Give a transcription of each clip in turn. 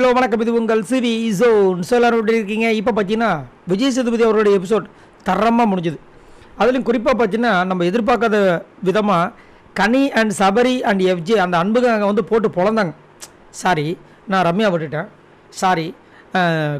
Hello வணக்கம், இது உங்கள் சிவி ஜோன். எல்லாரும் எப்படி இருக்கீங்க? இப்போ பார்த்தீங்கன்னா விஜய் சேதுபதி அவருடைய எபிசோட் தரமாக முடிஞ்சுது. அதுலேயும் குறிப்பாக பார்த்தீங்கன்னா நம்ம எதிர்பார்க்காத விதமாக கனி அண்ட் சபரி அண்ட் எஃப்ஜே அந்த அன்புக்கு அங்கே வந்து போட்டு பொழந்தாங்க. சாரி, நான் ரம்யா விட்டுட்டேன். சாரி,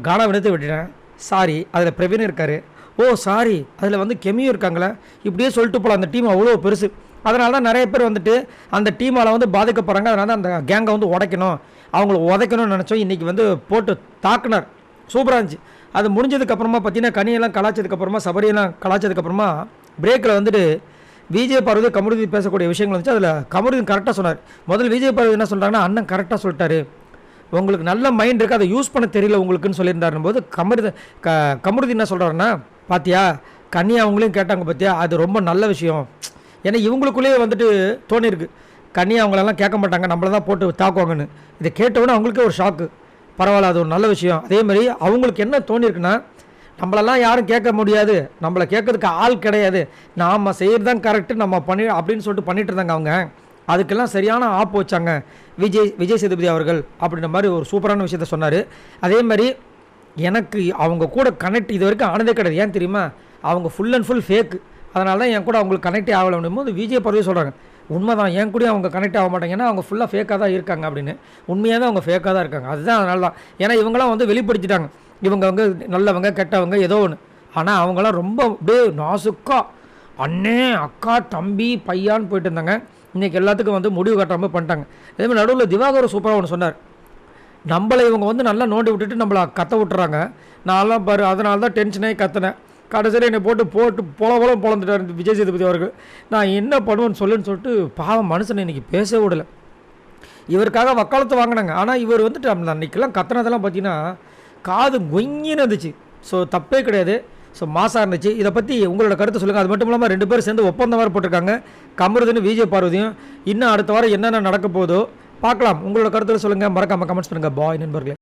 கானா வினத்தை விட்டுட்டேன். சாரி, அதில் பிரவீன் இருக்கார். ஓ சாரி, அதில் வந்து கெமியும் இருக்காங்களே. இப்படியே சொல்லிட்டு போகலாம். அந்த டீம் அவ்வளோ பெருசு. அதனால தான் நிறைய பேர் வந்துட்டு அந்த டீமால் வந்து பாதிக்கப்படுறாங்க. அதனால தான் அந்த கேங்கை வந்து உடைக்கணும், அவங்கள உதைக்கணும்னு நினச்சோம். இன்றைக்கி வந்து போட்டு தாக்குனார். சூப்பராக இருந்துச்சு. அது முடிஞ்சதுக்கப்புறமா பார்த்தீங்கன்னா கனியெல்லாம் கலாச்சதுக்கப்புறமா சபரியெல்லாம் கலாச்சதுக்கப்புறமா பிரேக்கில் வந்துட்டு விஜய் பார்வதி கமருதி பேசக்கூடிய விஷயங்கள் வந்துச்சு. அதில் கமருதி கரெக்டாக சொன்னார். முதல்ல விஜய் பார்வதி என்ன சொல்கிறாங்கன்னா, அண்ணன் கரெக்டாக சொல்லிட்டாரு, உங்களுக்கு நல்ல மைண்ட் இருக்குது, அதை யூஸ் பண்ண தெரியல உங்களுக்குன்னு சொல்லியிருந்தாருன்னு போது கமருதி என்ன சொல்கிறாருன்னா, பார்த்தியா கனியா அவங்களையும் கேட்டாங்க, பார்த்தியா அது ரொம்ப நல்ல விஷயம். ஏன்னா இவங்களுக்குள்ளேயே வந்துட்டு தோணிருக்கு, கனியா அவங்களெல்லாம் கேட்க மாட்டாங்க, நம்மளை தான் போட்டு தாக்குவாங்கன்னு. இதை கேட்டவுடனே அவங்களுக்கே ஒரு ஷாக்கு. பரவாயில்ல, அது ஒரு நல்ல விஷயம். அதேமாதிரி அவங்களுக்கு என்ன தோணிருக்குன்னா, நம்மளெல்லாம் யாரும் கேட்க முடியாது, நம்மளை கேட்கறதுக்கு ஆள் கிடையாது, நாம் செய்கிறது தான் கரெக்டு, நம்ம பண்ணி அப்படின்னு சொல்லிட்டு பண்ணிட்டு இருந்தாங்க அவங்க. அதுக்கெல்லாம் சரியான ஆப் வச்சாங்க விஜய் சேதுபதி அவர்கள் அப்படின்ற மாதிரி ஒரு சூப்பரான விஷயத்த சொன்னார். அதேமாதிரி எனக்கு அவங்க கூட கனெக்ட் இது வரைக்கும் ஆனதே கிடையாது. ஏன் தெரியுமா? அவங்க ஃபுல் அண்ட் ஃபுல் ஃபேக்கு. அதனால தான் என் கூட அவங்களுக்கு கனெக்டே ஆகலை அப்படின்போது விஜய் பார்வதி சொல்கிறாங்க, உண்மை தான், என் கூட அவங்க கனெக்ட் ஆக மாட்டாங்க, ஏன்னா அவங்க ஃபுல்லாக ஃபேக்காக தான் இருக்காங்க அப்படின்னு. உண்மையாக தான் அவங்க ஃபேக்காக தான் இருக்காங்க. அதுதான் அதனால தான். ஏன்னா இவங்களாம் வந்து வெளிப்படுத்திட்டாங்க, இவங்க வந்து நல்லவங்க கெட்டவங்க ஏதோ ஒன்று. ஆனால் அவங்களாம் ரொம்ப அப்படியே நாசுக்கா அண்ணே அக்கா தம்பி பையான்னு போயிட்டு இருந்தாங்க. இன்றைக்கி எல்லாத்துக்கும் வந்து முடிவு கட்டுற பண்ணிட்டாங்க. அதேமாதிரி நடுவில் திவாகர் சூப்பராக ஒன்று சொன்னார், நம்மளை இவங்க வந்து நல்லா நோண்டி விட்டுட்டு நம்மளை கத்த விட்டுறாங்க. நான்லாம் பாரு, அதனால தான் டென்ஷனே கத்தினேன். கடைசியில் என்னை போட்டு பொழந்துட்டார் விஜய் சேதுபதி அவர்கள். நான் என்ன பண்ணுவேன்னு சொல்லிட்டு பாவம் மனுஷனை இன்றைக்கி பேசவே விடலை. இவருக்காக வக்காலத்து வாங்கினாங்க. ஆனால் இவர் வந்துட்டு அன்றைக்கெல்லாம் கத்துனதெல்லாம் பார்த்தீங்கன்னா காது கொங்கின்னு இருந்துச்சு. ஸோ தப்பே கிடையாது. ஸோ மாசாக இருந்துச்சு. இதை பற்றி உங்களோட கருத்தை சொல்லுங்கள். அது மட்டும் இல்லாமல் 2 பேரும் சேர்ந்து ஒப்பந்தம் வேறு போட்டிருக்காங்க, கமருதின்னு விஜய் பார்வதியும். இன்னும் அடுத்த வாரம் என்னென்ன நடக்க போதோ பார்க்கலாம். உங்களோட கருத்தில் சொல்லுங்கள். மறக்காமல் கமெண்ட்ஸ் பண்ணுங்கள். பாய் நண்பர்களே.